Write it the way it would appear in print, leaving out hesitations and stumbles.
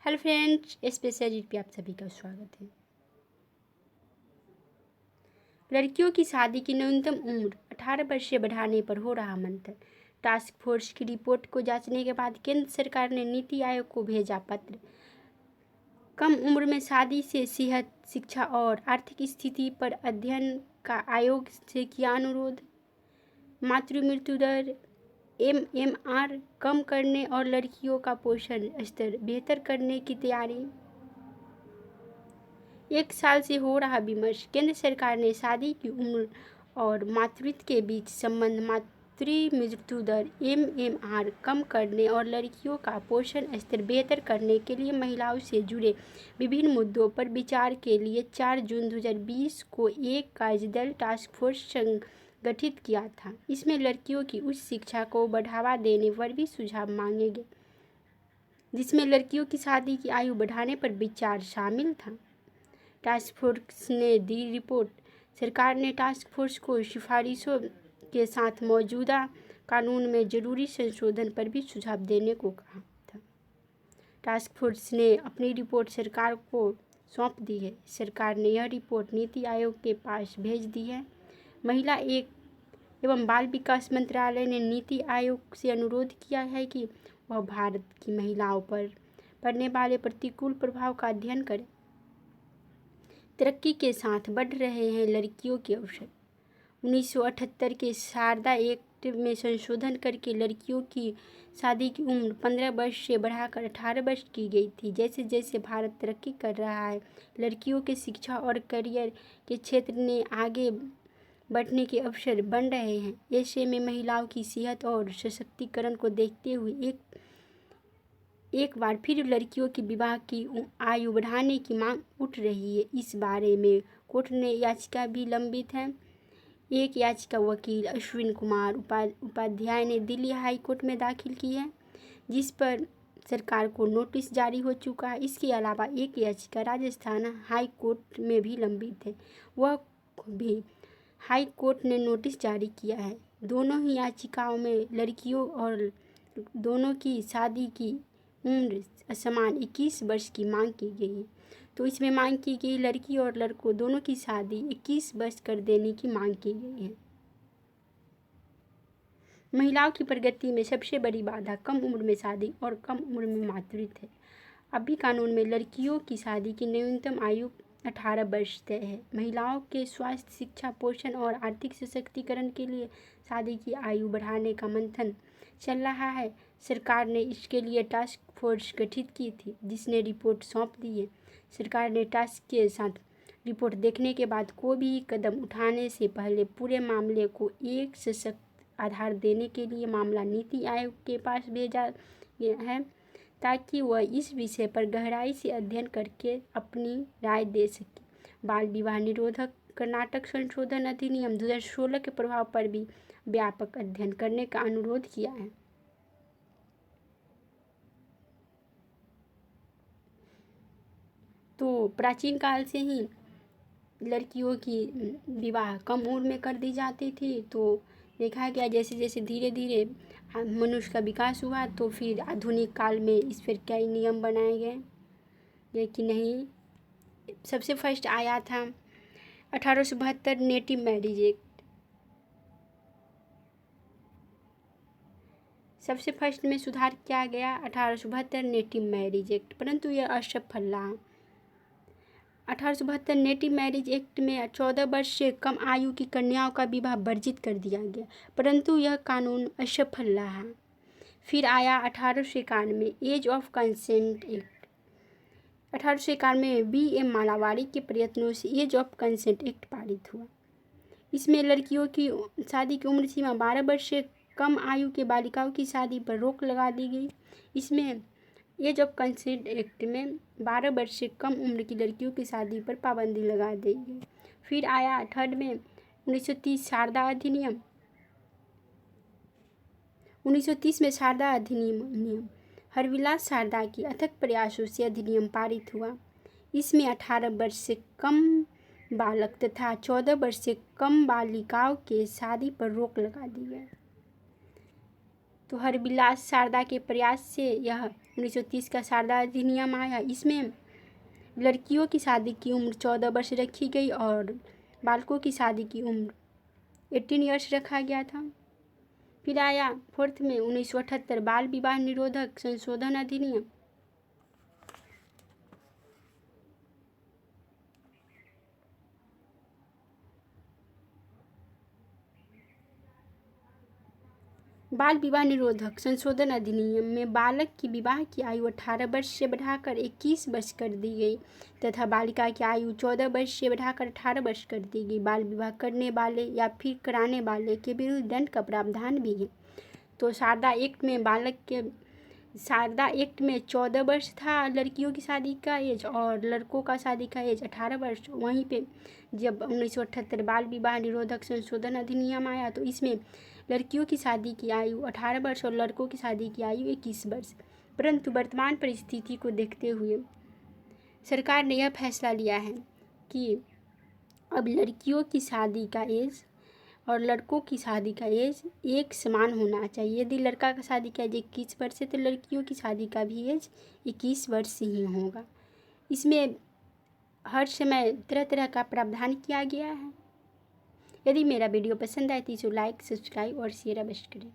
Hello friends, special read पे आप सभी का स्वागत है। लड़कियों की शादी की न्यूनतम उम्र 18 वर्ष से बढ़ाने पर हो रहा मंथन। टास्क फोर्स की रिपोर्ट को जांचने के बाद केंद्र सरकार ने नीति आयोग को भेजा पत्र। कम उम्र में शादी से सेहत, शिक्षा और आर्थिक स्थिति पर अध्ययन का आयोग से किया अनुरोध। मातृ मृत्यु दर MMR कम करने और लड़कियों का पोषण स्तर बेहतर करने की तैयारी। 1 साल से हो रहा विमर्श। केंद्र सरकार ने शादी की उम्र और मातृत्व के बीच संबंध, मातृ मृत्यु दर MMR कम करने और लड़कियों का पोषण स्तर बेहतर करने के लिए महिलाओं से जुड़े विभिन्न मुद्दों पर विचार के लिए 4 जून 2020 को एक कार्यदल टास्क फोर्स गठित किया था। इसमें लड़कियों की उच्च शिक्षा को बढ़ावा देने पर भी सुझाव मांगे गए, जिसमें लड़कियों की शादी की आयु बढ़ाने पर विचार शामिल था। टास्क फोर्स ने दी रिपोर्ट। सरकार ने टास्क फोर्स को सिफारिशों के साथ मौजूदा कानून में जरूरी संशोधन पर भी सुझाव देने को कहा था। टास्क फोर्स ने अपनी रिपोर्ट सरकार को सौंप दी है। सरकार ने यह रिपोर्ट नीति आयोग के पास भेज दी है। महिला एवं बाल विकास मंत्रालय ने नीति आयोग से अनुरोध किया है कि वह भारत की महिलाओं पर पड़ने वाले प्रतिकूल प्रभाव का अध्ययन करे। तरक्की के साथ बढ़ रहे हैं लड़कियों के अवसर। 1978 के शारदा एक्ट में संशोधन करके लड़कियों की शादी की उम्र 15 वर्ष से बढ़ाकर 18 वर्ष की गई थी। जैसे जैसे भारत तरक्की कर रहा है, लड़कियों के शिक्षा और करियर के क्षेत्र में आगे बढ़ने के अवसर बन रहे हैं। ऐसे में महिलाओं की सेहत और सशक्तिकरण को देखते हुए एक बार फिर लड़कियों के विवाह की आयु बढ़ाने की मांग उठ रही है। इस बारे में कोर्ट ने याचिका भी लंबित है। एक याचिका वकील अश्विन कुमार उपाध्याय ने दिल्ली हाई कोर्ट में दाखिल की है, जिस पर सरकार को नोटिस जारी हो चुका है। इसके अलावा एक याचिका राजस्थान हाई कोर्ट में भी लंबित है, वह भी हाई कोर्ट ने नोटिस जारी किया है। दोनों ही याचिकाओं में लड़कियों और दोनों की शादी की उम्र समान 21 वर्ष की मांग की गई है। तो इसमें मांग की गई लड़की और लड़कों दोनों की शादी 21 वर्ष कर देने की मांग की गई है। महिलाओं की प्रगति में सबसे बड़ी बाधा कम उम्र में शादी और कम उम्र में मातृत्व है। अभी कानून में लड़कियों की शादी की न्यूनतम आयु 18 वर्ष तय है। महिलाओं के स्वास्थ्य, शिक्षा, पोषण और आर्थिक सशक्तिकरण के लिए शादी की आयु बढ़ाने का मंथन चल रहा है। सरकार ने इसके लिए टास्क फोर्स गठित की थी, जिसने रिपोर्ट सौंप दी है। सरकार ने टास्क के साथ रिपोर्ट देखने के बाद कोई भी कदम उठाने से पहले पूरे मामले को एक सशक्त आधार देने के लिए मामला नीति आयोग के पास भेजा गया है, ताकि वह इस विषय पर गहराई से अध्ययन करके अपनी राय दे सके। बाल विवाह निरोधक कर्नाटक संशोधन अधिनियम 2016 के प्रभाव पर भी व्यापक अध्ययन करने का अनुरोध किया है। तो प्राचीन काल से ही लड़कियों की विवाह कम उम्र में कर दी जाती थी। तो देखा गया जैसे जैसे धीरे धीरे मनुष्य का विकास हुआ, तो फिर आधुनिक काल में इस पर कई नियम बनाए गए, लेकिन नहीं। सबसे फर्स्ट आया था 1872 नेटिव मैरिज एक्ट। सबसे फर्स्ट में सुधार किया गया 1872 नेटिव मैरिज एक्ट, परंतु यह असफल रहा। 1872 नेटिव मैरिज एक्ट में 14 वर्ष से कम आयु की कन्याओं का विवाह वर्जित कर दिया गया, परंतु यह कानून असफल रहा। फिर आया 1891 age of consent act. 1891 BM Malabari के प्रयत्नों से एज ऑफ कंसेंट एक्ट पारित हुआ। इसमें लड़कियों की शादी की उम्र सीमा 12 वर्ष से कम आयु के बालिकाओं की शादी पर रोक लगा दी गई। इसमें एज ऑफ कंसेंट एक्ट में 12 वर्ष से कम उम्र की लड़कियों की शादी पर पाबंदी लगा दी गई। फिर आया थर्ड में 1930 शारदा अधिनियम। 1930 में शारदा अधिनियम हरविलास शारदा की अथक प्रयासों से अधिनियम पारित हुआ। इसमें 18 वर्ष से कम बालक तथा 14 वर्ष से कम बालिकाओं के शादी पर रोक लगा दी गई। तो हरविलास शारदा के प्रयास से यह 1930 का शारदा अधिनियम आया। इसमें लड़कियों की शादी की उम्र 14 वर्ष रखी गई और बालकों की शादी की उम्र 18 ईयर्स रखा गया था। फिर आया 4th में 1978 बाल विवाह निरोधक संशोधन अधिनियम। बाल विवाह निरोधक संशोधन अधिनियम में बालक की विवाह की आयु 18 वर्ष से बढ़ाकर 21 वर्ष कर दी गई तथा बालिका की आयु 14 वर्ष से बढ़ाकर 18 वर्ष कर दी गई। बाल विवाह करने वाले या फिर कराने वाले के विरुद्ध दंड का प्रावधान भी है। तो शारदा एक्ट में 14 वर्ष था लड़कियों की शादी का एज और लड़कों का शादी का एज 18 वर्ष। वहीं पे जब 1978 बाल विवाह निरोधक संशोधन अधिनियम आया तो इसमें लड़कियों की शादी की आयु 18 वर्ष और लड़कों की शादी की आयु 21 वर्ष। परंतु वर्तमान परिस्थिति को देखते हुए सरकार ने यह फैसला लिया है कि अब लड़कियों की शादी का एज और लड़कों की शादी का एज एक समान होना चाहिए। यदि लड़का का शादी का एज 21 वर्ष है तो लड़कियों की शादी का भी एज 21 वर्ष ही होगा। इसमें हर समय तरह तरह का प्रावधान किया गया है। यदि मेरा वीडियो पसंद आए तो इसे लाइक, सब्सक्राइब और शेयर अवश्य करें।